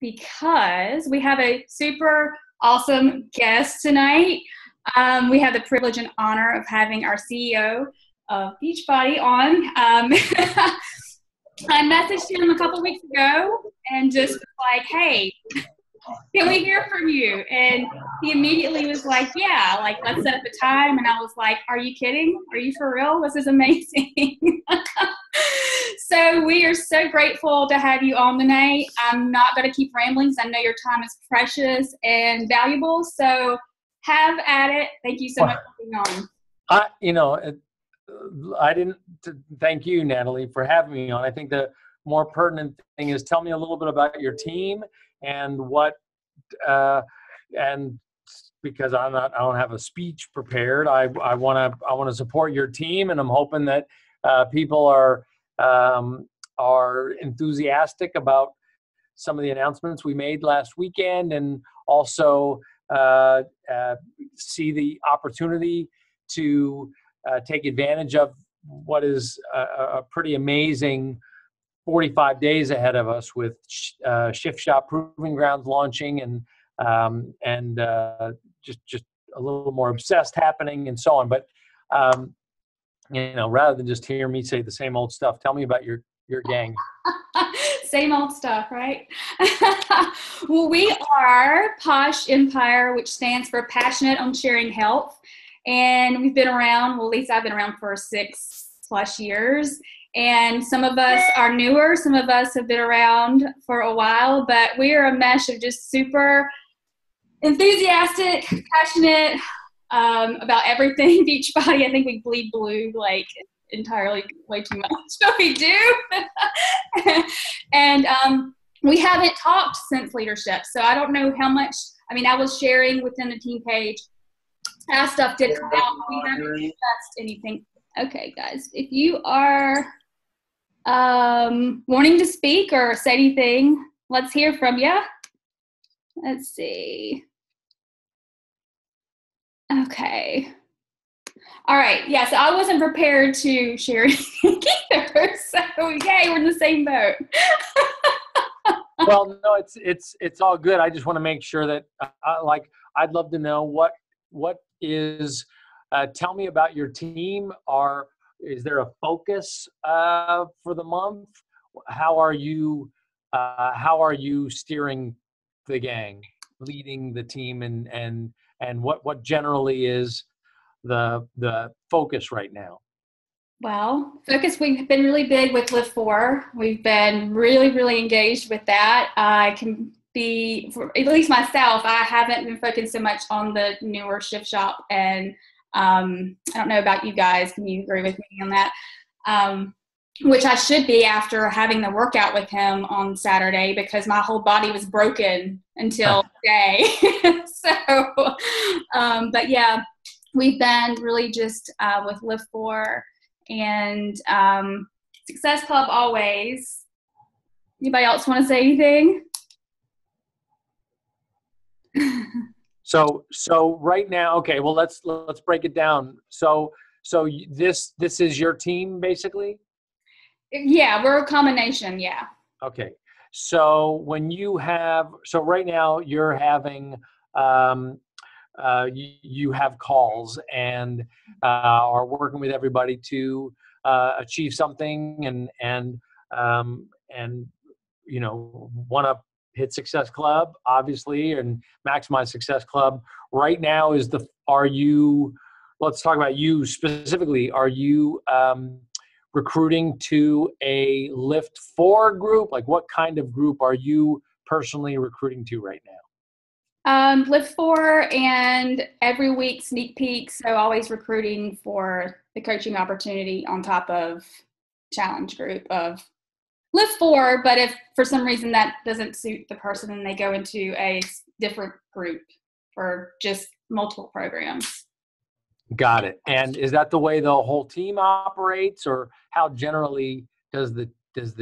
because we have a super awesome guest tonight. We have the privilege and honor of having our CEO of Beachbody on. I messaged him a couple weeks ago and just was like, hey, can we hear from you? And he immediately was like, yeah, like, let's set up a time. And I was like, are you kidding? Are you for real? This is amazing. So we are so grateful to have you on tonight. I'm not going to keep rambling because I know your time is precious and valuable. So have at it. Thank you so much for being on. I didn't thank you, Natalie, for having me on. I think the more pertinent thing is tell me a little bit about your team and what, and because I don't have a speech prepared, I want to support your team, and I'm hoping that people are enthusiastic about some of the announcements we made last weekend, and also see the opportunity to take advantage of what is a pretty amazing 45 days ahead of us with Shift Shop Proving Grounds launching and just a little more obsessed happening and so on. But rather than just hear me say the same old stuff, tell me about your gang. Same old stuff, right? Well, we are Posh Empire, which stands for Passionate on Sharing Health. And we've been around, well, at least I've been around for 6+ years. And some of us are newer, some of us have been around for a while, but we are a mesh of just super enthusiastic, passionate about everything Beachbody. I think we bleed blue like entirely way too much, but we do. And we haven't talked since leadership, so I don't know how much. I mean, I was sharing within the team page. Our stuff did come out. We haven't discussed anything. Okay, guys, if you are wanting to speak or say anything, let's hear from you. Let's see. Okay. All right. Yeah, so I wasn't prepared to share anything either. So, yay, we're in the same boat. Well, no, it's all good. I just want to make sure that, I'd love to know what is. Tell me about your team. Is there a focus for the month? How are you steering the gang, leading the team, and what generally is the focus right now? Well, focus, we've been really big with Lift 4. We've been really, really engaged with that. I can be, at least myself, I haven't been focused so much on the newer Shift Shop, and I don't know about you guys. Can you agree with me on that? Which I should be after having the workout with him on Saturday, because my whole body was broken until today. But yeah, we've been really just with Lift 4 and Success Club always. Anybody else want to say anything? So right now, okay, well, let's break it down. So this is your team basically? Yeah, we're a combination. Yeah. Okay. So right now you're having, you have calls and are working with everybody to achieve something and want to hit Success Club, obviously, and maximize Success Club. Right now let's talk about you specifically. Are you recruiting to a Lift 4 group? Like, what kind of group are you personally recruiting to right now? Lift 4 and every week sneak peek. So always recruiting for the coaching opportunity on top of challenge group of Lift 4. But if for some reason that doesn't suit the person, then they go into a different group for just multiple programs. Got it. And is that the way the whole team operates, or how generally does the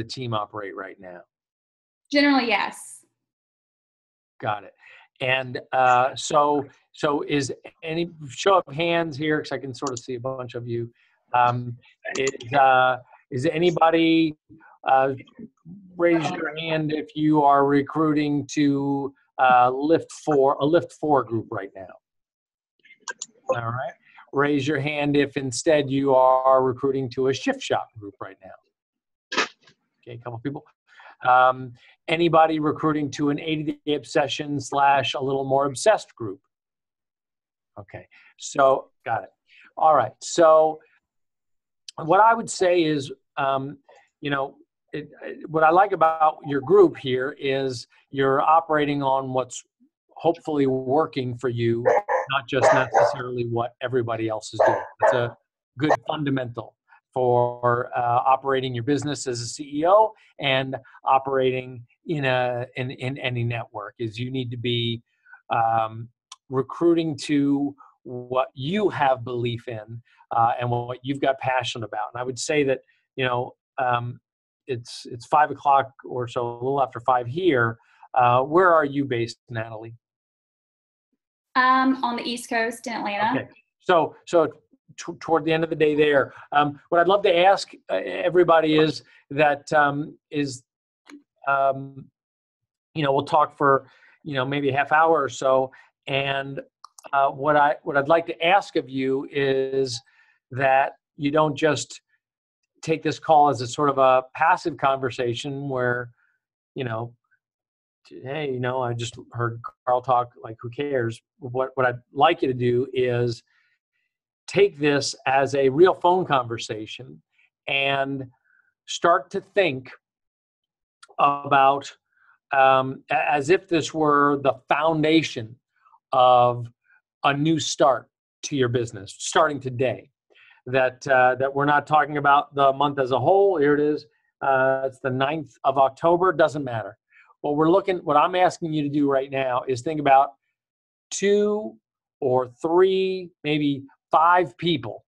team operate right now? Generally, yes. Got it. And so is any show of hands here, because I can sort of see a bunch of you. Is anybody raise your hand if you are recruiting to a Lift 4 group right now. All right. Raise your hand if instead you are recruiting to a Shift Shop group right now. Okay, a couple people. Anybody recruiting to an 80-day obsession / a little more obsessed group? Okay, so got it. All right, so what I would say is, you know, what I like about your group here is you're operating on what's hopefully working for you, not just necessarily what everybody else is doing. It's a good fundamental for operating your business as a CEO and operating in any network. Is you need to be recruiting to what you have belief in and what you've got passion about. And I would say that, you know, it's 5 o'clock or so, a little after 5 here. Where are you based, Natalie? On the East Coast in Atlanta. Okay, so toward the end of the day there, what I'd love to ask everybody is that you know, we'll talk for, you know, maybe a half hour or so, and what I'd like to ask of you is that you don't just take this call as a sort of a passive conversation where, you know, hey, you know, I just heard Carl talk, like, who cares? What I'd like you to do is take this as a real phone conversation and start to think about as if this were the foundation of a new start to your business, starting today. That we're not talking about the month as a whole. Here it is. It's the 9th of October. Doesn't matter. What I'm asking you to do right now is think about 2 or 3, maybe 5 people,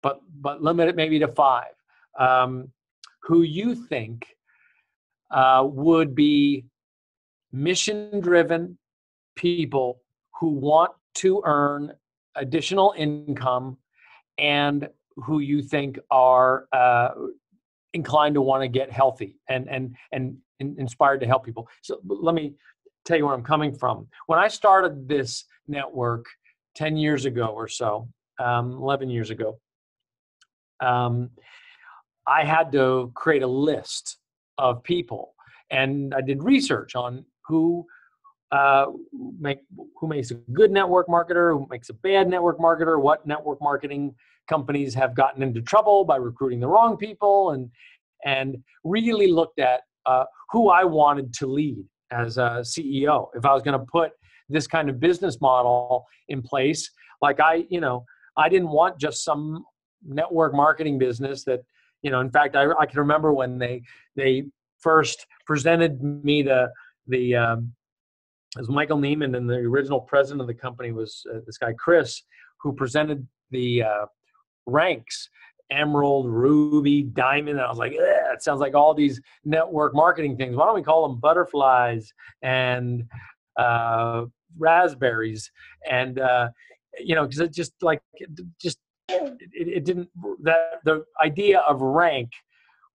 but limit it maybe to 5, who you think would be mission-driven people who want to earn additional income and who you think are inclined to want to get healthy and inspired to help people. So let me tell you where I'm coming from. When I started this network 10 years ago or so, 11 years ago, I had to create a list of people, and I did research on who makes a good network marketer, who makes a bad network marketer, what network marketing companies have gotten into trouble by recruiting the wrong people, and really looked at who I wanted to lead as a CEO. If I was going to put this kind of business model in place, like I didn't want just some network marketing business that, you know, in fact, I can remember when they first presented me it was Michael Neiman, and the original president of the company was this guy, Chris, who presented the ranks, Emerald, Ruby, Diamond. And I was like, it sounds like all these network marketing things. Why don't we call them butterflies and raspberries? And, you know, because it didn't, that the idea of rank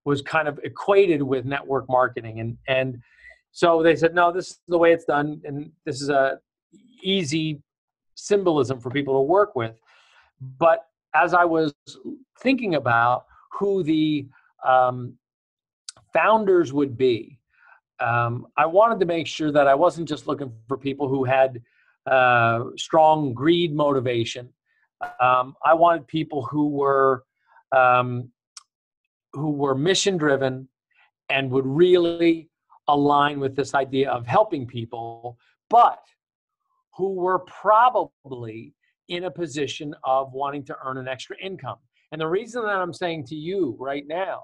was kind of equated with network marketing. And so they said, no, this is the way it's done. And this is a easy symbolism for people to work with. But as I was thinking about who the founders would be, I wanted to make sure that I wasn't just looking for people who had strong greed motivation. I wanted people who were mission driven and would really align with this idea of helping people, but who were probably in a position of wanting to earn an extra income. And the reason that I'm saying to you right now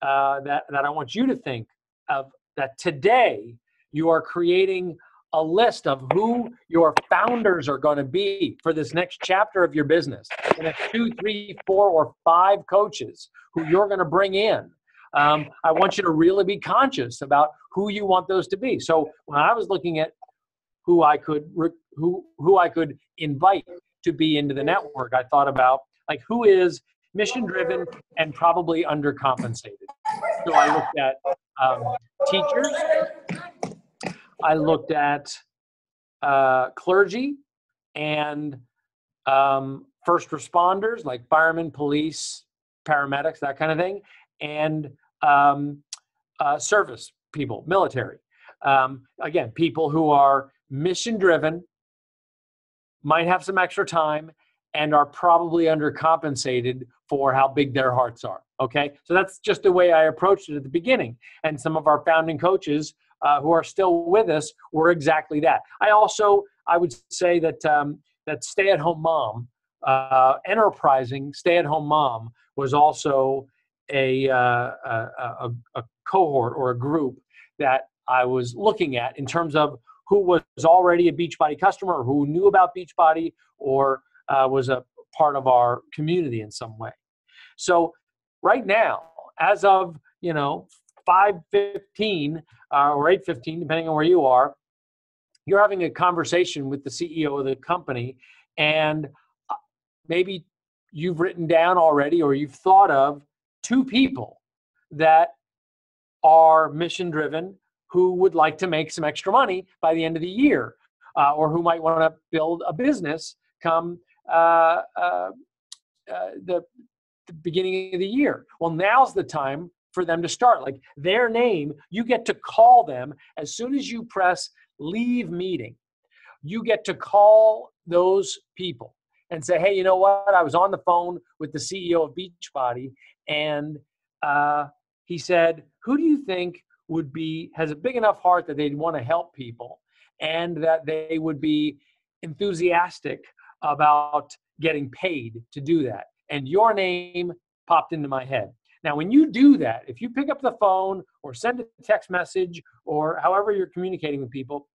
that I want you to think of, that today you are creating a list of who your founders are going to be for this next chapter of your business. And it's 2, 3, 4, or 5 coaches who you're going to bring in. I want you to really be conscious about who you want those to be. So when I was looking at who I could invite to be into the network, I thought about, like, who is mission driven and probably undercompensated. So I looked at teachers, I looked at clergy, and first responders like firemen, police, paramedics, that kind of thing, and service people, military. Again, people who are mission driven, might have some extra time, and are probably undercompensated for how big their hearts are. Okay, so that's just the way I approached it at the beginning. And some of our founding coaches who are still with us were exactly that. I would say that that stay-at-home mom, enterprising stay-at-home mom, was also a cohort or a group that I was looking at in terms of who was already a Beachbody customer, or who knew about Beachbody, or was a part of our community in some way. So right now, as of 5:15 or 8:15, depending on where you are, you're having a conversation with the CEO of the company, and maybe you've written down already, or you've thought of 2 people that are mission driven, who would like to make some extra money by the end of the year, or who might want to build a business come the beginning of the year. Well, now's the time for them to start. Like their name, you get to call them as soon as you press leave meeting. You get to call those people and say, hey, you know what? I was on the phone with the CEO of Beachbody, and he said, who do you think has a big enough heart that they'd want to help people, and that they would be enthusiastic about getting paid to do that? And your name popped into my head. Now, when you do that, if you pick up the phone or send a text message or however you're communicating with people,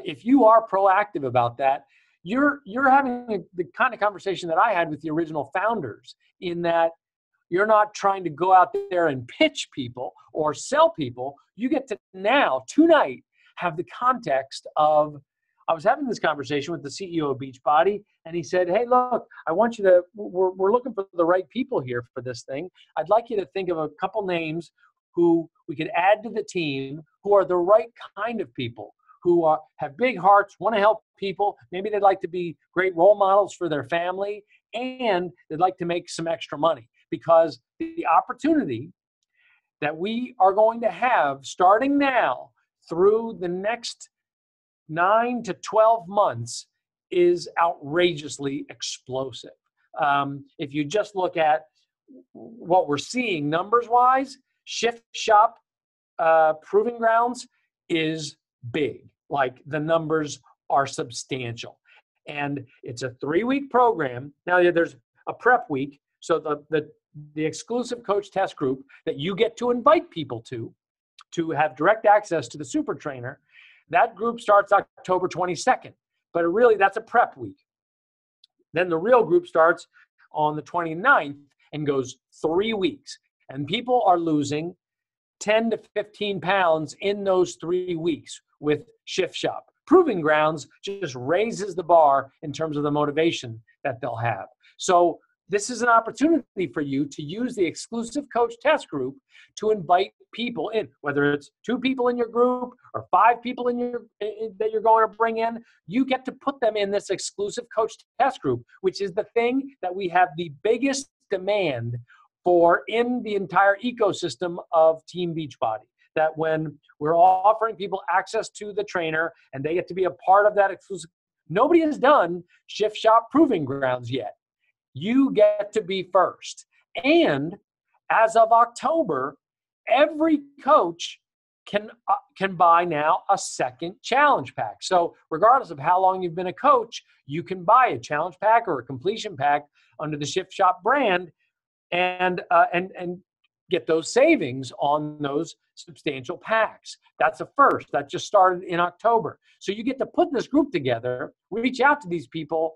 if you are proactive about that, you're having the kind of conversation that I had with the original founders, in that you're not trying to go out there and pitch people or sell people. You get to now, tonight, have the context of, I was having this conversation with the CEO of Beachbody, and he said, hey, look, we're looking for the right people here for this thing. I'd like you to think of a couple names who we could add to the team, who are the right kind of people, who have big hearts, want to help people. Maybe they'd like to be great role models for their family, and they'd like to make some extra money. Because the opportunity that we are going to have starting now through the next 9 to 12 months is outrageously explosive. If you just look at what we're seeing numbers-wise, Shift Shop Proving Grounds is big. Like the numbers are substantial. And it's a 3-week program. Now there's a prep week. So the exclusive coach test group that you get to invite people to have direct access to the super trainer, that group starts October 22nd. But really, that's a prep week. Then the real group starts on the 29th and goes 3 weeks. And people are losing 10 to 15 pounds in those 3 weeks with Shift Shop. Proving Grounds just raises the bar in terms of the motivation that they'll have. So this is an opportunity for you to use the exclusive coach test group to invite people in, whether it's 2 people in your group or 5 people that you're going to bring in. You get to put them in this exclusive coach test group, which is the thing that we have the biggest demand for in the entire ecosystem of Team Beachbody. That when we're offering people access to the trainer and they get to be a part of that exclusive, nobody has done Shift Shop Proving Grounds yet. You get to be first. And as of October, every coach can buy now a second challenge pack. So regardless of how long you've been a coach, you can buy a challenge pack or a completion pack under the Shift Shop brand and get those savings on those substantial packs. That's a first. That just started in October. So you get to put this group together, reach out to these people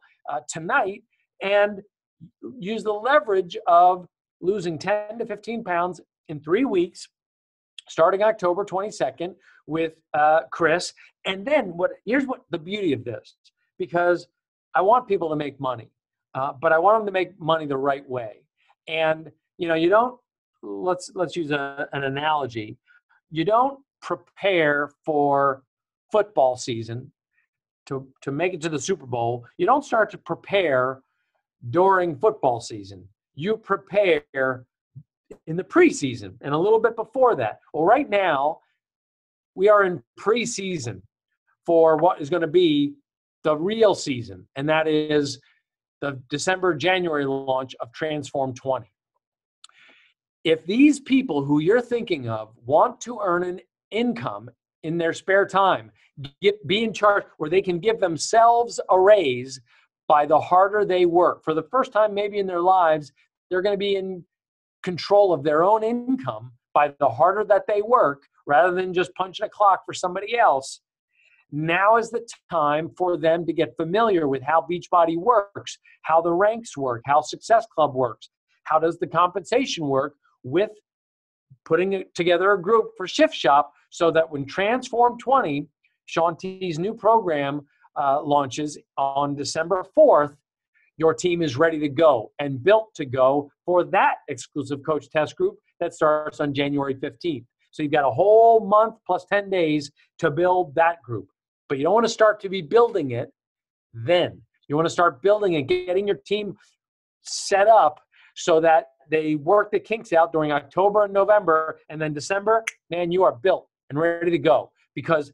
tonight, and use the leverage of losing 10 to 15 pounds in 3 weeks, starting October 22nd with Chris. And then here's what the beauty of this, because I want people to make money, but I want them to make money the right way. And you don't let's use an analogy. You don't prepare for football season to make it to the Super Bowl. You don't start to prepare during football season. You prepare in the preseason and a little bit before that. Well, right now, we are in preseason for what is going to be the real season, and that is the December-January launch of Transform 20. If these people who you're thinking of want to earn an income in their spare time, be in charge where they can give themselves a raise by the harder they work. For the first time maybe in their lives, they're going to be in control of their own income by the harder that they work rather than just punching a clock for somebody else. Now is the time for them to get familiar with how Beachbody works, how the ranks work, how Success Club works, how does the compensation work, with putting together a group for Shift Shop so that when Transform 20, Shaun T's new program, launches on December 4th, your team is ready to go and built to go for that exclusive coach test group that starts on January 15th. So you've got a whole month plus 10 days to build that group. But you don't want to start to be building it then. You want to start building and getting your team set up so that they work the kinks out during October and November, and then December, man, you are built and ready to go. Because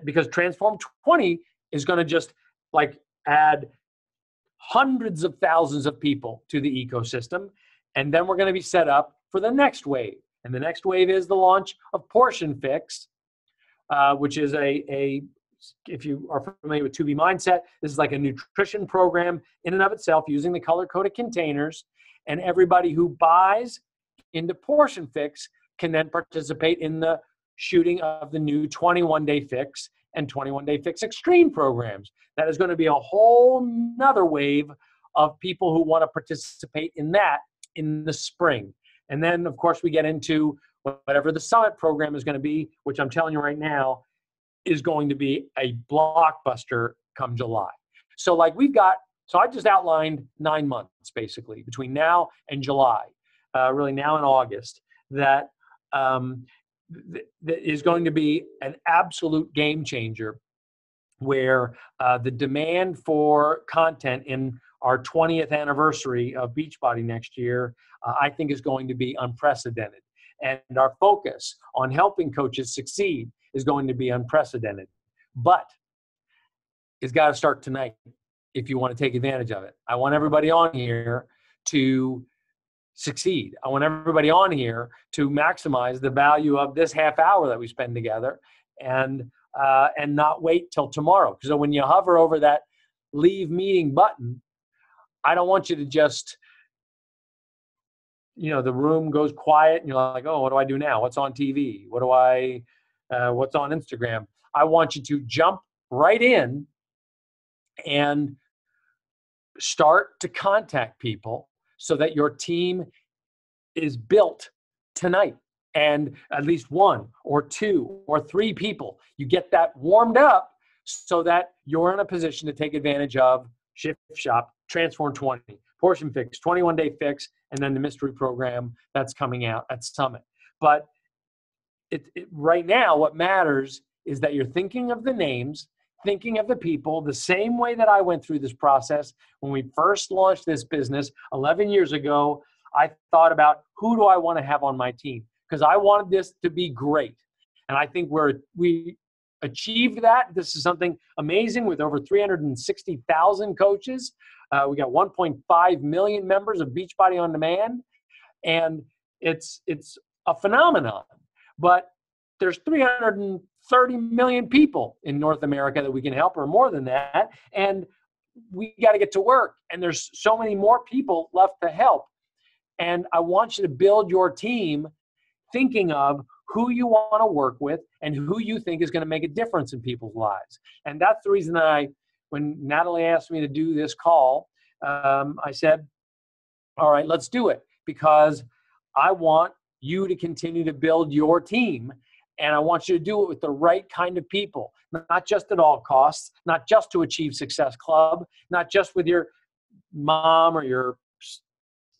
because Transform 20 is going to just like add hundreds of thousands of people to the ecosystem. And then we're going to be set up for the next wave. And the next wave is the launch of Portion Fix, which is if you are familiar with 2B Mindset, this is like a nutrition program in and of itself using the color-coded containers. And everybody who buys into Portion Fix can then participate in the shooting of the new 21-Day Fix and 21-Day Fix Extreme programs. That is going to be a whole nother wave of people who want to participate in that in the spring. And then, of course, we get into whatever the summit program is going to be, which I'm telling you right now is going to be a blockbuster come July. So I just outlined 9 months basically between now and July, really now and August, that is going to be an absolute game changer where the demand for content in our 20th anniversary of Beachbody next year, I think is going to be unprecedented. And our focus on helping coaches succeed is going to be unprecedented. But it's got to start tonight if you want to take advantage of it. I want everybody on here to succeed. I want everybody on here to maximize the value of this half hour that we spend together and not wait till tomorrow. So when you hover over that leave meeting button, I don't want you to just, the room goes quiet and you're like, oh, what do I do now? What's on TV? What's on Instagram? I want you to jump right in and start to contact people so that your team is built tonight. And at least 1 or 2 or 3 people, you get that warmed up so that you're in a position to take advantage of Shift Shop, Transform 20, Portion Fix, 21-Day Fix, and then the mystery program that's coming out at Summit. But right now, what matters is that you're thinking of the names, thinking of the people, the same way that I went through this process when we first launched this business 11 years ago. I thought about who do I want to have on my team because I wanted this to be great. And I think we achieved that. This is something amazing with over 360,000 coaches. We got 1.5 million members of Beachbody On Demand, and it's a phenomenon. But there's 330 million people in North America that we can help, or more than that, and we got to get to work. And there's so many more people left to help. And I want you to build your team thinking of who you want to work with and who you think is going to make a difference in people's lives. And that's the reason that when Natalie asked me to do this call, I said, all right, let's do it, because I want you to continue to build your team. And I want you to do it with the right kind of people, not just at all costs, not just to achieve Success Club, not just with your mom or your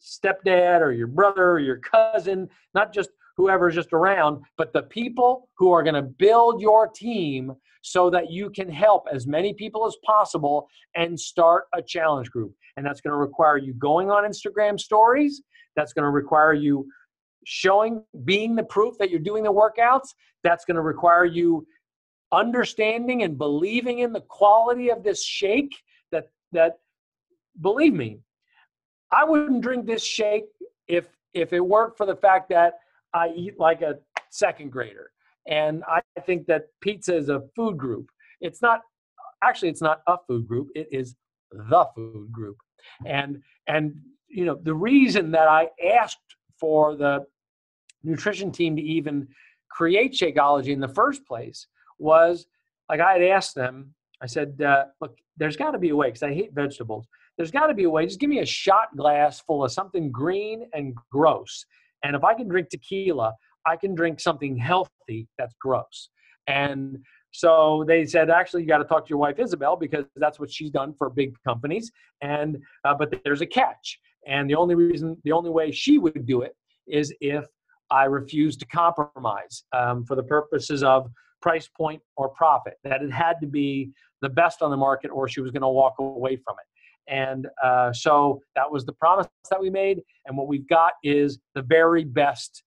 stepdad or your brother or your cousin, not just whoever's just around, but the people who are going to build your team so that you can help as many people as possible and start a challenge group. And that's going to require you going on Instagram stories. That's going to require you being the proof that you're doing the workouts. That's going to require you understanding and believing in the quality of this shake that believe me, I wouldn't drink this shake if it weren't for the fact that I eat like a second grader. And I think that pizza is a food group. It's not a food group. It is the food group. And the reason that I asked for the nutrition team to even create Shakeology in the first place was, like, I had asked them, I said, look, there's got to be a way, because I hate vegetables. There's got to be a way. Just give me a shot glass full of something green and gross. And if I can drink tequila, I can drink something healthy that's gross. And so they said, actually, you got to talk to your wife, Isabel, because that's what she's done for big companies. And but there's a catch. And the only way she would do it is if I refused to compromise for the purposes of price point or profit, that it had to be the best on the market or she was going to walk away from it. And so that was the promise that we made. And what we've got is the very best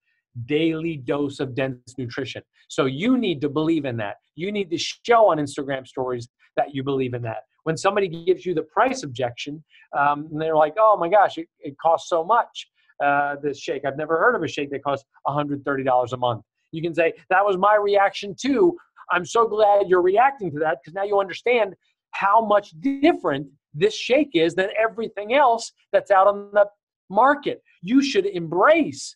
daily dose of dense nutrition. So you need to believe in that. You need to show on Instagram stories that you believe in that. When somebody gives you the price objection, and they're like, oh my gosh, it costs so much, this shake. I've never heard of a shake that costs $130 a month. You can say, that was my reaction too. I'm so glad you're reacting to that, because now you understand how much different this shake is than everything else that's out on the market. You should embrace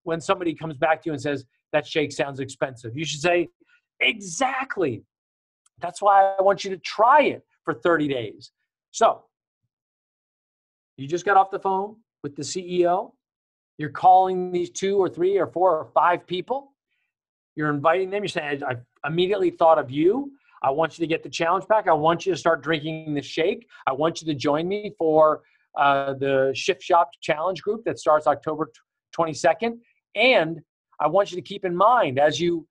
when somebody comes back to you and says, that shake sounds expensive. You should say, exactly. That's why I want you to try it for 30 days. So you just got off the phone with the CEO. You're calling these 2 or 3 or 4 or 5 people. You're inviting them. You're saying, I immediately thought of you. I want you to get the challenge pack. I want you to start drinking the shake. I want you to join me for the Shift Shop Challenge group that starts October 22nd. And I want you to keep in mind as you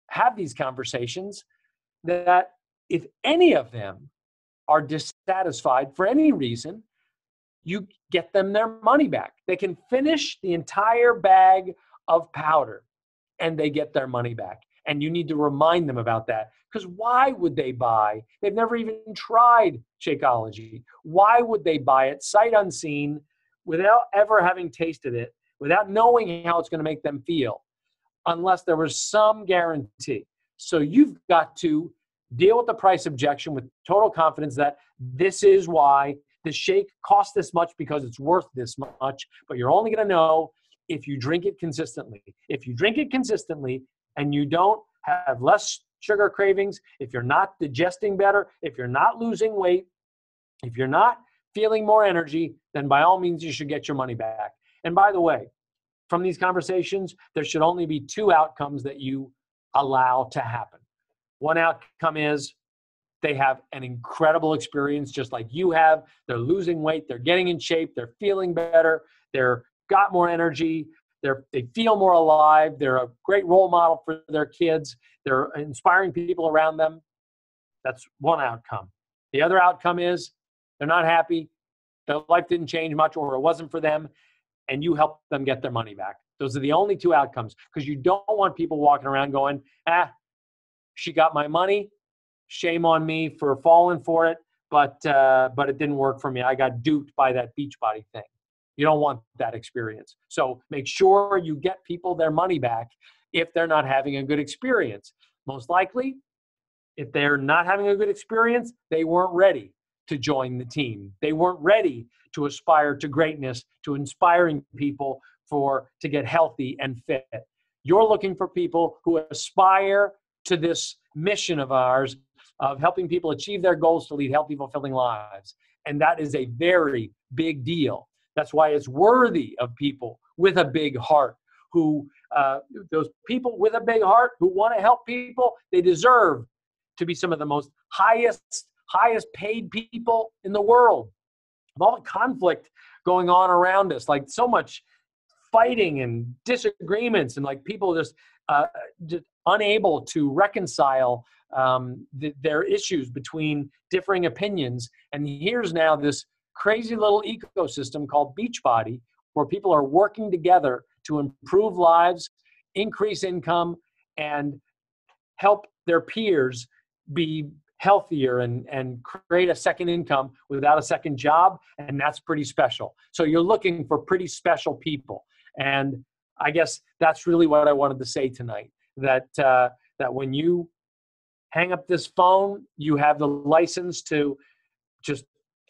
have these conversations that if any of them are dissatisfied for any reason, you get them their money back. They can finish the entire bag of powder and they get their money back. And you need to remind them about that, because why would they buy? They've never even tried Shakeology. Why would they buy it sight unseen without ever having tasted it, without knowing how it's going to make them feel, unless there was some guarantee? So you've got to deal with the price objection with total confidence that this is why the shake costs this much, because it's worth this much, but you're only going to know if you drink it consistently. If you drink it consistently and you don't have less sugar cravings, if you're not digesting better, if you're not losing weight, if you're not feeling more energy, then by all means you should get your money back. And by the way, from these conversations, there should only be 2 outcomes that you allow to happen. One outcome is they have an incredible experience just like you have. They're losing weight, they're getting in shape, they're feeling better, they're got more energy, they feel more alive, they're a great role model for their kids, they're inspiring people around them. That's one outcome. The other outcome is they're not happy, their life didn't change much, or it wasn't for them, and you help them get their money back. Those are the only 2 outcomes, because you don't want people walking around going, she got my money, shame on me for falling for it, but it didn't work for me. I got duped by that Beachbody thing. You don't want that experience. So make sure you get people their money back if they're not having a good experience. Most likely, if they're not having a good experience, they weren't ready to join the team. They weren't ready to aspire to greatness, to inspiring people to get healthy and fit. You're looking for people who aspire to this mission of ours of helping people achieve their goals to lead healthy, fulfilling lives. And that is a very big deal. That's why it's worthy of people with a big heart those people with a big heart who want to help people, they deserve to be some of the most highest paid people in the world. Of all the conflict going on around us, like so much fighting and disagreements, and like people just unable to reconcile their issues between differing opinions. And here's now this crazy little ecosystem called Beachbody, where people are working together to improve lives, increase income, and help their peers be healthier and create a second income without a second job. And that's pretty special. So you're looking for pretty special people. And I guess that's really what I wanted to say tonight, that when you hang up this phone, you have the license to just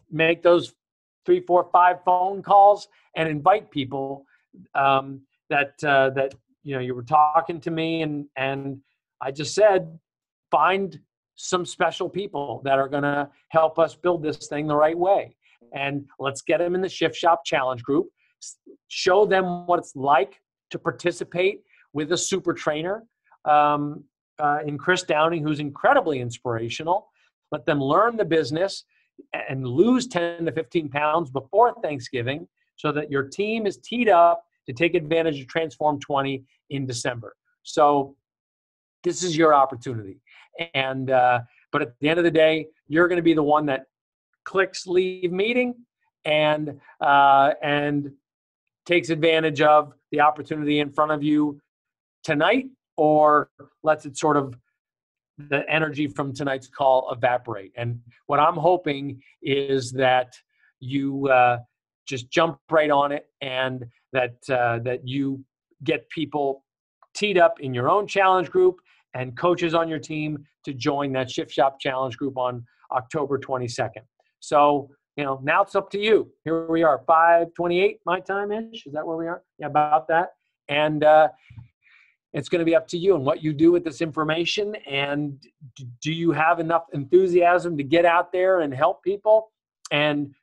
make those 3, 4, 5 phone calls and invite people that you were talking to me, and I just said, find some special people that are going to help us build this thing the right way. And let's get them in the Shift Shop Challenge group. Show them what it's like to participate with a super trainer in Chris Downing, who's incredibly inspirational. Let them learn the business and lose 10 to 15 pounds before Thanksgiving so that your team is teed up to take advantage of Transform 20 in December. So this is your opportunity. And but at the end of the day, you're going to be the one that clicks leave meeting and takes advantage of the opportunity in front of you tonight, or lets it sort of the energy from tonight's call evaporate. And what I'm hoping is that you just jump right on it, and that you get people teed up in your own challenge group and coaches on your team to join that Shift Shop Challenge group on October 22nd. So, now it's up to you. Here we are, 5:28 my time-ish. Is that where we are? Yeah, about that. And it's going to be up to you and what you do with this information. And do you have enough enthusiasm to get out there and help people and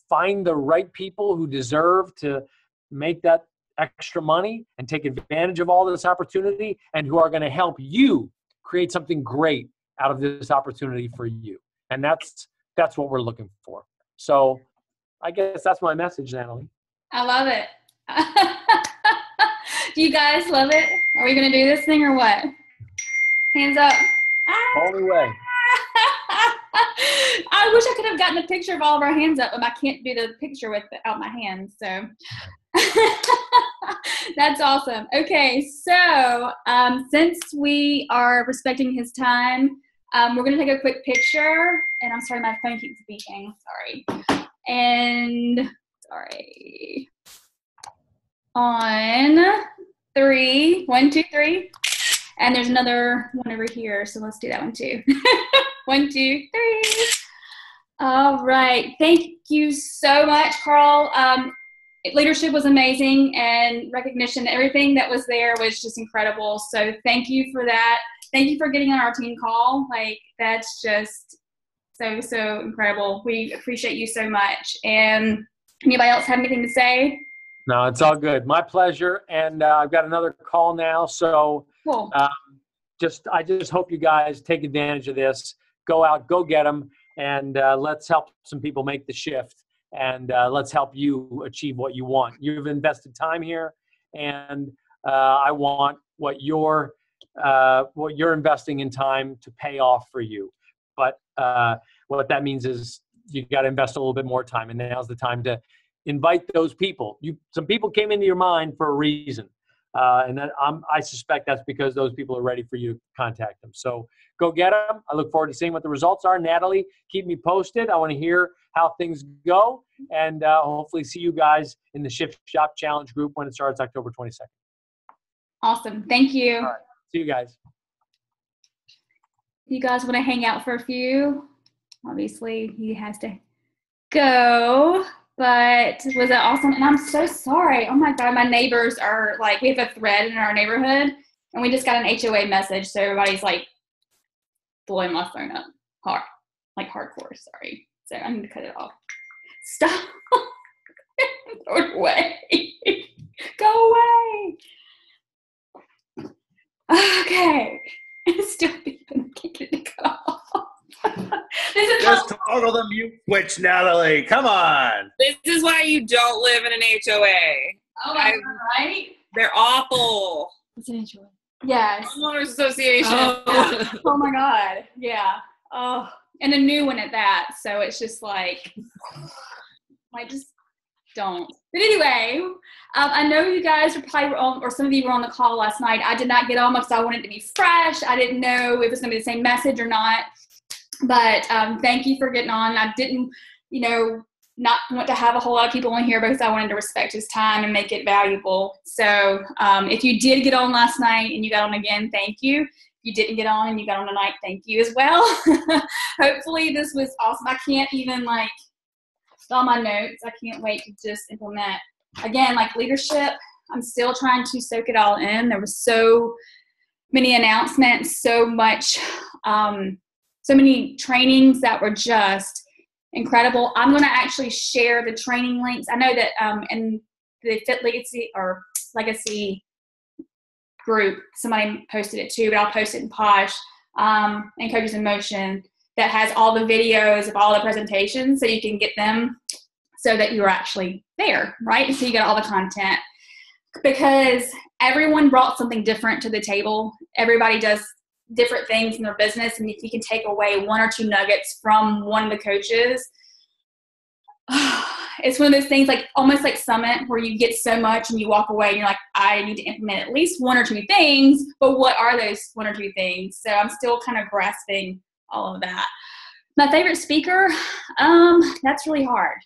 find the right people who deserve to make that extra money and take advantage of all this opportunity, and who are going to help you create something great out of this opportunity for you? And that's what we're looking for. So I guess that's my message, Natalie. I love it. Do you guys love it? Are we going to do this thing or what? Hands up. Only way. I wish I could have gotten a picture of all of our hands up, but I can't do the picture without my hands. So that's awesome. Okay, so since we are respecting his time, we're going to take a quick picture. And I'm sorry, my phone keeps beeping. Sorry. And sorry. On 3, 1, 2, 3. And there's another one over here, so let's do that one too. 1, 2, 3. All right. Thank you so much, Carl. Leadership was amazing, and recognition, everything that was there was just incredible. So thank you for that. Thank you for getting on our team call. Like, that's just so incredible. We appreciate you so much. And anybody else have anything to say? No, it's all good. My pleasure. And I've got another call now. So cool. I just hope you guys take advantage of this. Go out, go get them, and let's help some people make the shift. And let's help you achieve what you want. You've invested time here, and I want what you're investing in time to pay off for you. But what that means is you got to invest a little bit more time, and now's the time to invite those people. Some people came into your mind for a reason, and that I suspect that's because those people are ready for you to contact them. So go get them. I look forward to seeing what the results are. Natalie, keep me posted. I want to hear how things go, and hopefully see you guys in the Shift Shop Challenge group when it starts October 22nd. Awesome. Thank you. All right. See you guys. You guys want to hang out for a few? Obviously, he has to go. But was that awesome? And I'm so sorry. Oh my God, my neighbors are like, we have a thread in our neighborhood, and we just got an HOA message. So everybody's like blowing my phone up hard, like hardcore. Sorry. So I need to cut it off. Stop. Throw it away. Go away. Okay. It's still beeping. I can't get it to cut off. This is Just toggle the mute switch, Natalie. Come on. This is why you don't live in an HOA. oh my God, right? They're awful. What's an HOA? Yes. Homeowners Association. Oh my God. Yeah. Oh, and a new one at that. So it's just like, just don't. But anyway, I know you guys are probably on, or some of you were on the call last night. I did not get on because I wanted it to be fresh. I didn't know if it was going to be the same message or not. But thank you for getting on. I didn't, not want to have a whole lot of people on here because I wanted to respect his time and make it valuable. So if you did get on last night and you got on again, thank you. If you didn't get on and you got on tonight, thank you as well. Hopefully this was awesome. I can't even all my notes. I can't wait to just implement. Again, leadership, I'm still trying to soak it all in. There was so many announcements, so much, so many trainings that were just incredible. I'm going to actually share the training links. I know that in the Fit Legacy group, somebody posted it too, but I'll post it in Posh and Coaches in Motion that has all the videos of all the presentations so you can get them so that you're actually there, right? So you get all the content because everyone brought something different to the table. Everybody does different things in their business, and if you can take away one or two nuggets from one of the coaches, it's one of those things almost like Summit where you get so much and you walk away and you're like, I need to implement at least one or two things, but what are those one or two things? So I'm still kind of grasping all of that. My favorite speaker, that's really hard.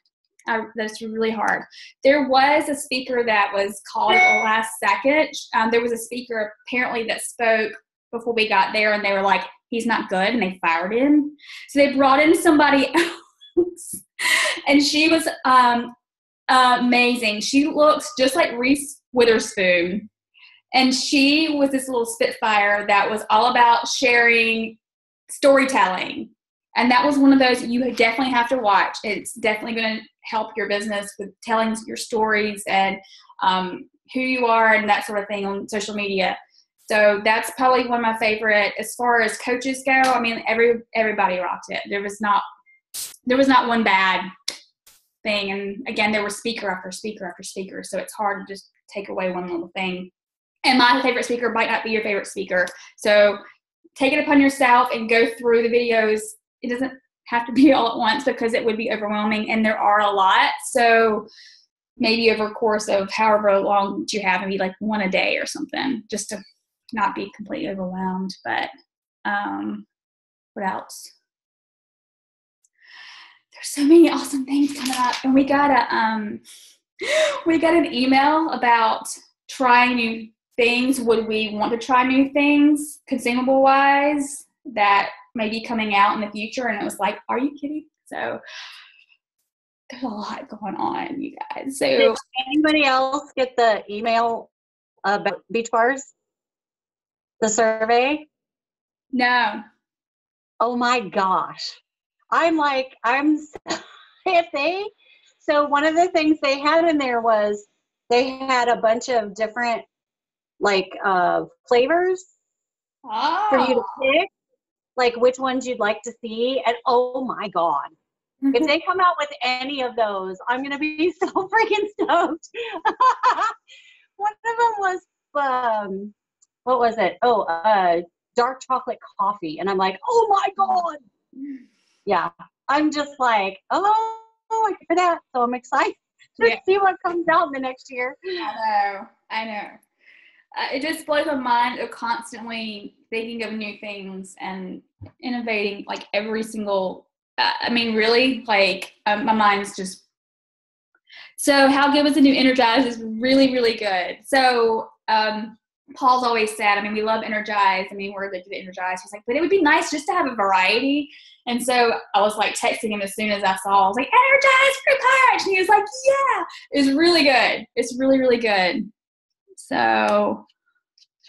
That's really hard. There was a speaker that was called at the last second. There was a speaker apparently that spoke before we got there, and they were like, he's not good, and they fired him. So they brought in somebody else, and she was amazing. She looks just like Reese Witherspoon, and she was this little spitfire that was all about sharing storytelling. And that was one of those you definitely have to watch. It's definitely going to help your business with telling your stories and who you are and that sort of thing on social media. So that's probably one of my favorite. As far as coaches go, I mean, everybody rocked it. There was not one bad thing. And again, there was speaker after speaker after speaker. So it's hard to just take away one little thing. And my favorite speaker might not be your favorite speaker. So take it upon yourself and go through the videos. It doesn't have to be all at once because it would be overwhelming, and there are a lot. So maybe over a course of however long you have, maybe one a day or something, just to not be completely overwhelmed. But what else? There's so many awesome things coming up, and we got an email about trying new things. Would we want to try new things, consumable wise, that may be coming out in the future? And it was like, are you kidding? So there's a lot going on, you guys. So did anybody else get the email about beach bars? The survey? No. Oh my gosh. So one of the things they had in there was they had a bunch of different flavors for you to pick, which ones you'd like to see. And oh my God, if they come out with any of those, I'm going to be so freaking stoked. One of them was, what was it? Dark chocolate coffee. And I'm like, oh my God. Yeah. I'm just like, I for that. So I'm excited to see what comes out in the next year. I know. It just blows my mind of constantly thinking of new things and innovating every single, really, my mind's just. So how good was the new Energize is really, really good. So Paul's always said, we love Energize. We're addicted to Energize. He's like, but it would be nice just to have a variety. And so I was texting him as soon as I saw, I was like, Energize Fruit Punch. And he was like, yeah, it's really good. It's really, really good. So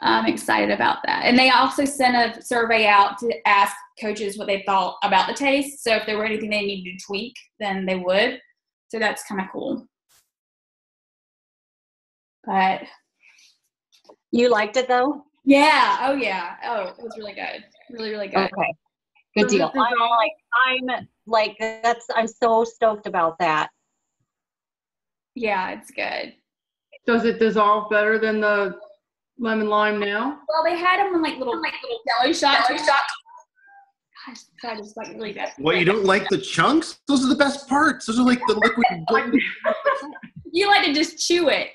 I'm excited about that. And they also sent a survey out to ask coaches what they thought about the taste. So if there were anything they needed to tweak, then they would. So that's kind of cool. But you liked it though? Yeah. Oh yeah. Oh, it was really good. Really, really good. Okay. Good Does it deal. I'm so stoked about that. Yeah, it's good. Does it dissolve better than the lemon lime now? Well, they had them in like little jelly shots. Gosh, so I just like really bad. What, you don't like the chunks? Those are the best parts. Those are like the liquid gold. You like to just chew it.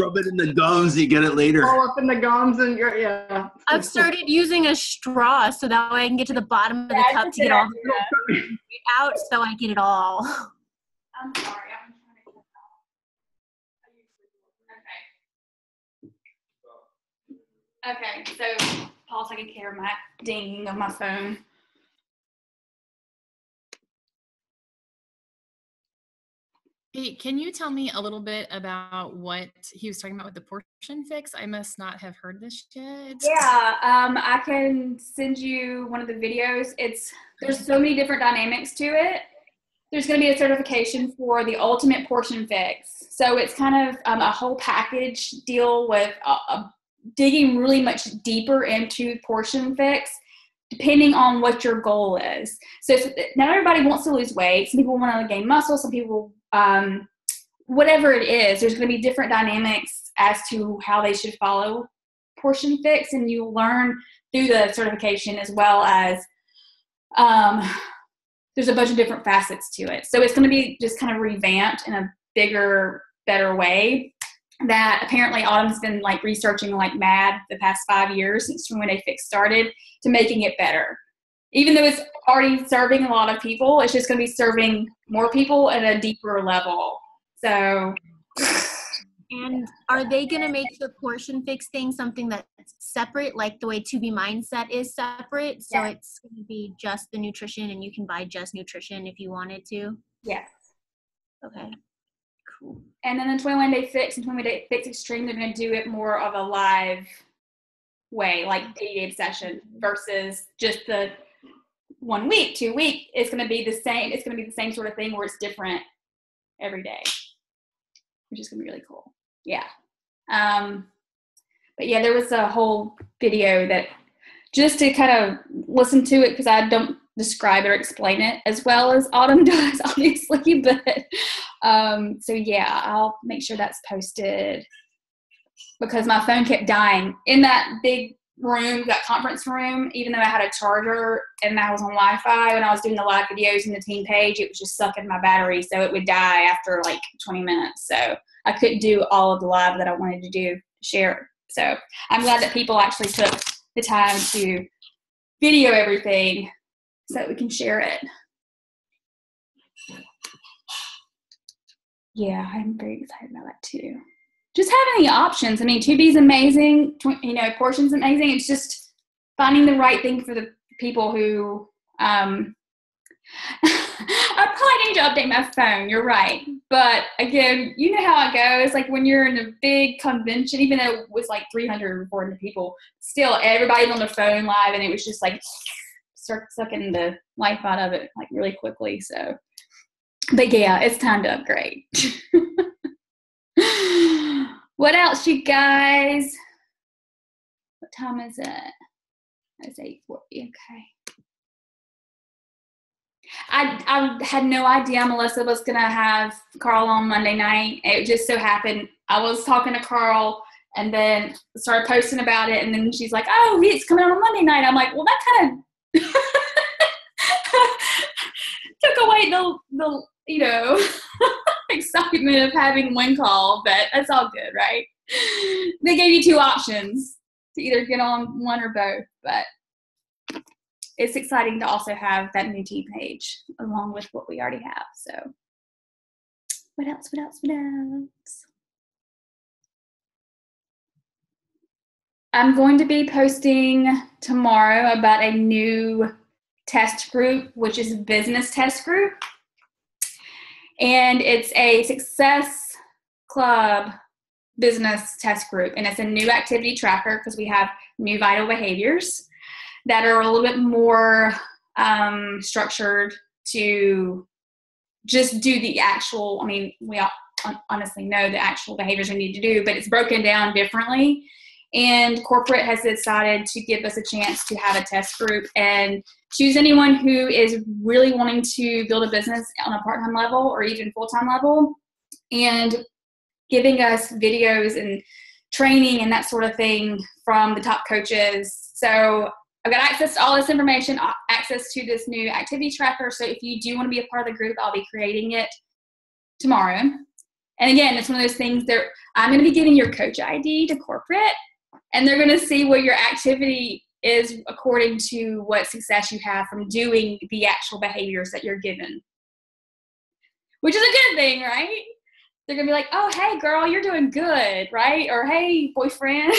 Rub it in the gums, you get it later. All up in the gums and yeah. I've started using a straw so that way I can get to the bottom of the cup to get all the out, so I get it all. I'm sorry. I'm trying to get that. Okay, so Paul's taking care of my dinging of my phone. Hey, can you tell me a little bit about what he was talking about with the portion fix? I must not have heard this yet. Yeah, I can send you one of the videos. There's so many different dynamics to it. There's going to be a certification for the ultimate portion fix. So it's kind of a whole package deal with digging really much deeper into portion fix, depending on what your goal is. So not everybody wants to lose weight. Some people want to gain muscle. Some people, whatever it is, there's going to be different dynamics as to how they should follow portion fix. And you learn through the certification as well as there's a bunch of different facets to it. So it's going to be just kind of revamped in a bigger, better way that apparently Autumn's been like researching like mad the past 5 years since when they fix started to making it better. Even though it's already serving a lot of people, it's just going to be serving more people at a deeper level. So. And are they going to make the portion fix thing something that's separate, like the way To Be Mindset is separate? So it's going to be just the nutrition and you can buy just nutrition if you wanted to? Yes. Okay. Cool. And then the 21 Day Fix and 21 Day Fix Extreme, they're going to do it more of a live way, like dated session versus just the 1 week, 2 week. It's going to be the same. It's going to be the same sort of thing where it's different every day, which is going to be really cool. Yeah. But yeah, there was a whole video that just to kind of listen to it because I don't describe it or explain it as well as Autumn does, obviously. But so yeah, I'll make sure that's posted because my phone kept dying in that big room, that conference room. Even though I had a charger and I was on Wi-Fi when I was doing the live videos in the team page, it was just sucking my battery, so it would die after like 20 minutes. So I couldn't do all of the live that I wanted to do, share. So I'm glad that people actually took the time to video everything so that we can share it. Yeah, I'm very excited about that too. Just having the options. I mean, 2B's amazing, Portion's amazing. It's just finding the right thing for the people who, I probably need to update my phone, you're right. But again, you know how it goes. Like when you're in a big convention, even though it was like 300 or 400 people, still everybody's on their phone live and it was just like start sucking the life out of it like really quickly. So, but yeah, it's time to upgrade. What else, you guys? What time is it? It's 8:40. Okay. I had no idea Melissa was going to have Carl on Monday night. It just so happened I was talking to Carl and then started posting about it. And then she's like, oh, it's coming on Monday night. I'm like, well, that kind of took away the excitement of having one call, but that's all good, right? They gave you two options to either get on one or both, but it's exciting to also have that new team page along with what we already have. So what else? I'm going to be posting tomorrow about a new test group, which is a business test group. And it's a Success Club business test group. And it's a new activity tracker because we have new vital behaviors that are a little bit more structured to just do the actual, we honestly know the actual behaviors we need to do, but it's broken down differently. And corporate has decided to give us a chance to have a test group and choose anyone who is really wanting to build a business on a part-time level or even full-time level, and giving us videos and training and that sort of thing from the top coaches. So I've got access to all this information, access to this new activity tracker. So if you do want to be a part of the group, I'll be creating it tomorrow. And again, it's one of those things that I'm going to be giving your coach ID to corporate, and they're going to see what your activity is according to what success you have from doing the actual behaviors that you're given, which is a good thing, right? They're going to be like, oh, hey, girl, you're doing good, right? Or, hey, boyfriend,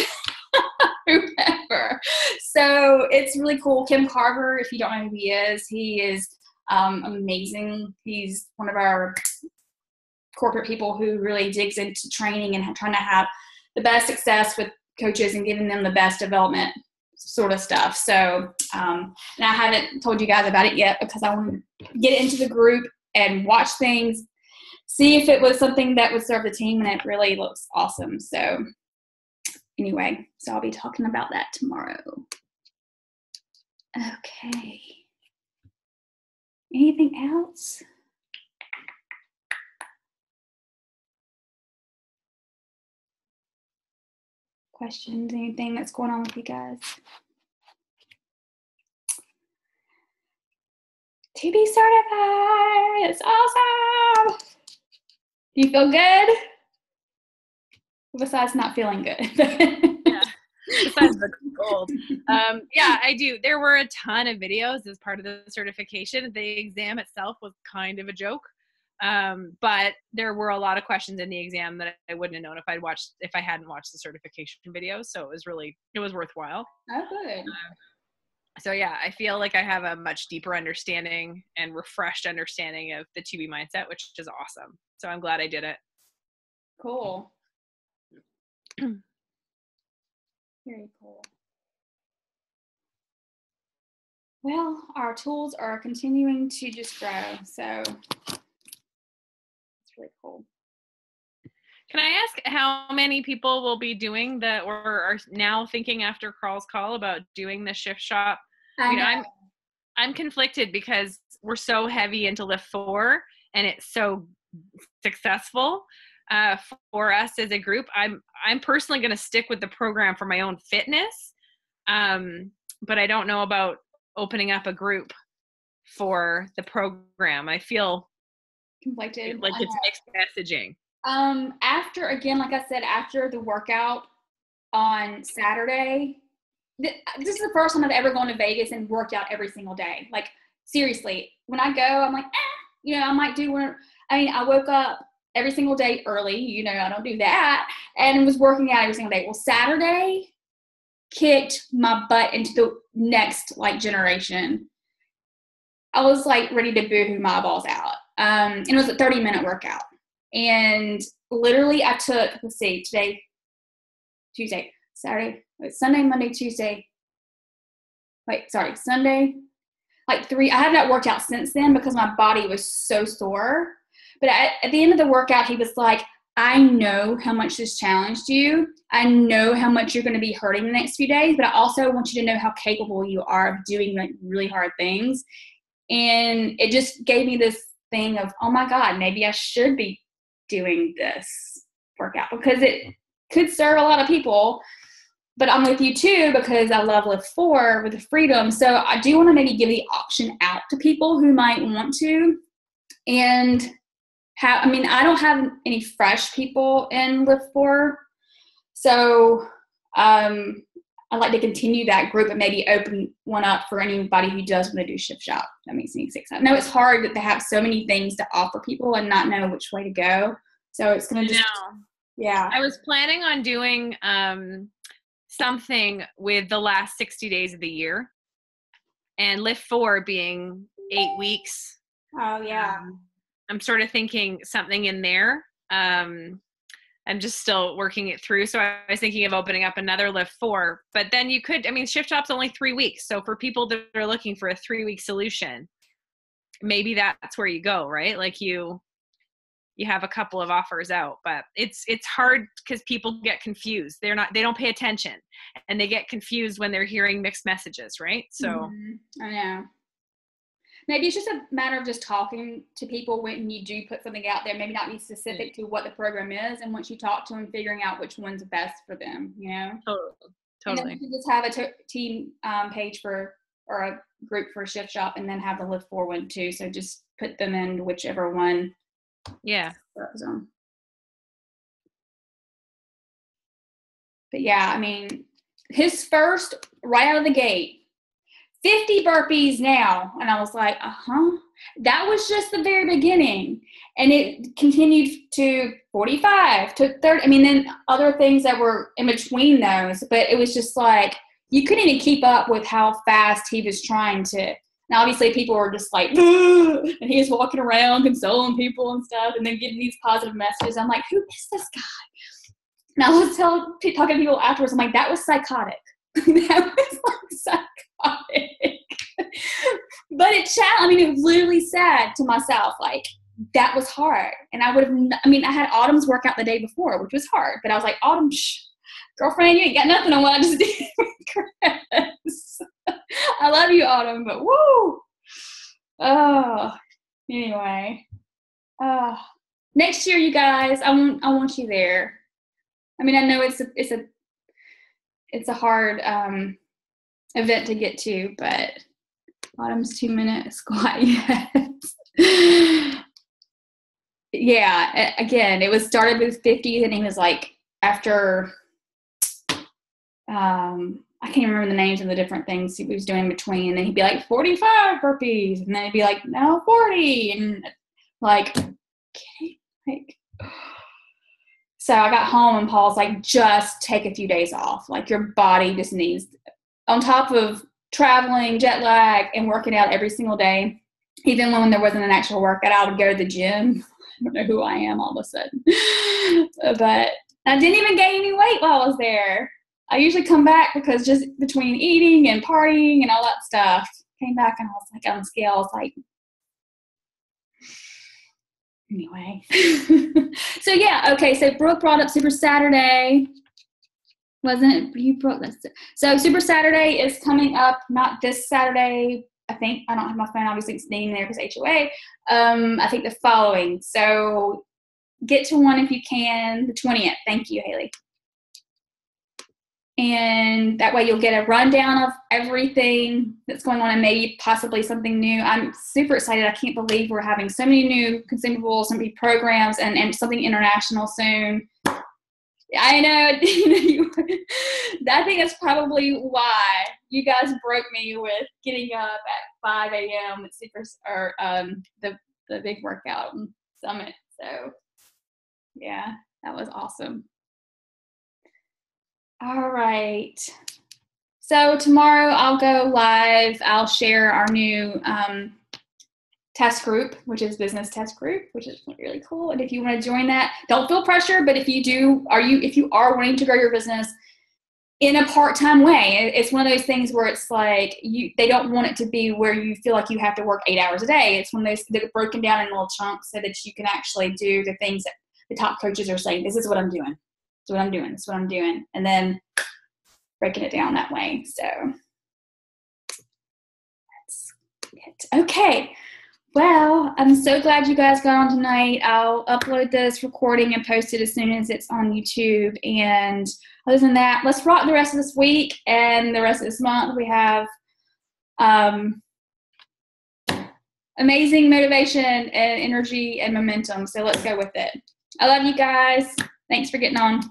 whoever. So it's really cool. Kim Carver, if you don't know who he is amazing. He's one of our corporate people who really digs into training and trying to have the best success with coaches and giving them the best development sort of stuff. So, and I haven't told you guys about it yet because I want to get into the group and watch things, see if it was something that would serve the team, and it really looks awesome. So anyway, so I'll be talking about that tomorrow. Okay. Anything else? Questions, anything that's going on with you guys? To be certified, it's awesome. Do you feel good? Besides not feeling good. Yeah. Besides the cold. Yeah, I do. There were a ton of videos as part of the certification. The exam itself was kind of a joke. But there were a lot of questions in the exam that I wouldn't have known if I hadn't watched the certification videos. So it was worthwhile. Oh, good. So yeah, I feel like I have a much deeper understanding and refreshed understanding of the 2B mindset, which is awesome. So I'm glad I did it. Cool. Very cool. Well, our tools are continuing to just grow, so it's really cool. Can I ask how many people will be doing or are now thinking after Carl's call about doing the shift shop? I'm conflicted because we're so heavy into Lift 4 and it's so successful for us as a group. I'm personally going to stick with the program for my own fitness, but I don't know about opening up a group for the program. I feel conflicted, like it's mixed messaging. After, again, like I said, after the workout on Saturday, this is the first time I've ever gone to Vegas and worked out every single day. Like, seriously, when I go, I'm like, I might do one. I woke up every single day early, I don't do that, and was working out every single day. Well, Saturday kicked my butt into the next, generation. I was, ready to boohoo my eyeballs out. And it was a 30-minute workout. And literally I took, today, Tuesday, Saturday, Sunday, Monday, Tuesday. Sunday. I have not worked out since then because my body was so sore. But at the end of the workout, he was like, I know how much this challenged you. I know how much you're going to be hurting the next few days, but I also want you to know how capable you are of doing really hard things. And it just gave me this thing of, oh my God, maybe I should be doing this workout because it could serve a lot of people. But I'm with you too because I love Lift 4 with the freedom. So I do want to maybe give the option out to people who might want to. And I don't have any fresh people in Lift 4. So I'd like to continue that group and maybe open one up for anybody who does want to do Shift Shop. That makes me excited. I know it's hard that they have so many things to offer people and not know which way to go. So it's going to just, yeah. I was planning on doing something with the last 60 days of the year and Lift 4 being 8 weeks. Oh, yeah. I'm sort of thinking something in there. I'm just still working it through. So I was thinking of opening up another Lift 4, but then you could, Shift Shop's only 3 weeks. So for people that are looking for a 3-week solution, maybe that's where you go, right? you have a couple of offers out. But it's hard because people get confused. They don't pay attention, and they get confused when they're hearing mixed messages, right? So I know. Maybe it's just a matter of just talking to people when you do put something out there, maybe not be specific to what the program is. And once you talk to them, figuring out which one's best for them, you know? Totally. And then you just have a team page or a group for Shift Shop, and then have the Live For one too. So just put them in whichever one. Yeah. But yeah, I mean, his first, right out of the gate, 50 burpees now. And I was like, that was just the very beginning. And it continued to 45, to 30. I mean, then other things that were in between those, but it was just like, you couldn't even keep up with how fast he was trying to. Now, obviously, people were just like, ugh, and he was walking around consoling people and stuff, and then getting these positive messages. I'm like, who is this guy? And I was talking to people afterwards, I'm like, that was psychotic. That was like psychotic. But it was literally said to myself, like, that was hard. And I had Autumn's workout the day before, which was hard. But I was like, Autumn, girlfriend, you ain't got nothing on what I just did with Chris. I love you, Autumn, but woo! Oh, anyway. Next year, you guys, I want you there. I mean, I know it's a hard event to get to, but Autumn's 2-minute squat, yes. Yeah, again, it was started with 50, and he was like, after, I can't remember the names of the different things he was doing in between, and then he'd be like, 45 burpees, and then he'd be like, no, 40, and like, okay, like, so I got home, and Paul's like, just take a few days off. Like, your body just needs, on top of traveling, jet lag, and working out every single day, even when there wasn't an actual workout, I would go to the gym. I don't know who I am all of a sudden. But I didn't even gain any weight while I was there. I usually come back because just between eating and partying and all that stuff, came back and I was like on the scale, I was like, anyway. So yeah, okay, so Brooke brought up Super Saturday. Wasn't it? You brought this. So Super Saturday is coming up, not this Saturday. I think, I don't have my phone, obviously it's named there because HOA. I think the following. So get to one if you can, the 20th. Thank you, Haley. And that way you'll get a rundown of everything that's going on and maybe possibly something new. I'm super excited. I can't believe we're having so many new consumables, so many programs, and something international soon. I know. I think that's probably why you guys broke me with getting up at 5 a.m. at the big workout summit. So yeah, that was awesome. All right. So tomorrow I'll go live. I'll share our new test group, which is business test group, which is really cool. And if you want to join that, don't feel pressure. But if you are wanting to grow your business in a part-time way, it's one of those things where it's like they don't want it to be where you feel like you have to work 8 hours a day. It's one of those that are broken down in little chunks so that you can actually do the things that the top coaches are saying. This is what I'm doing. This is what I'm doing. This is what I'm doing. And then breaking it down that way. So that's it. Okay. Well, I'm so glad you guys got on tonight. I'll upload this recording and post it as soon as it's on YouTube. And other than that, let's rock the rest of this week and the rest of this month. We have amazing motivation and energy and momentum. So let's go with it. I love you guys. Thanks for getting on.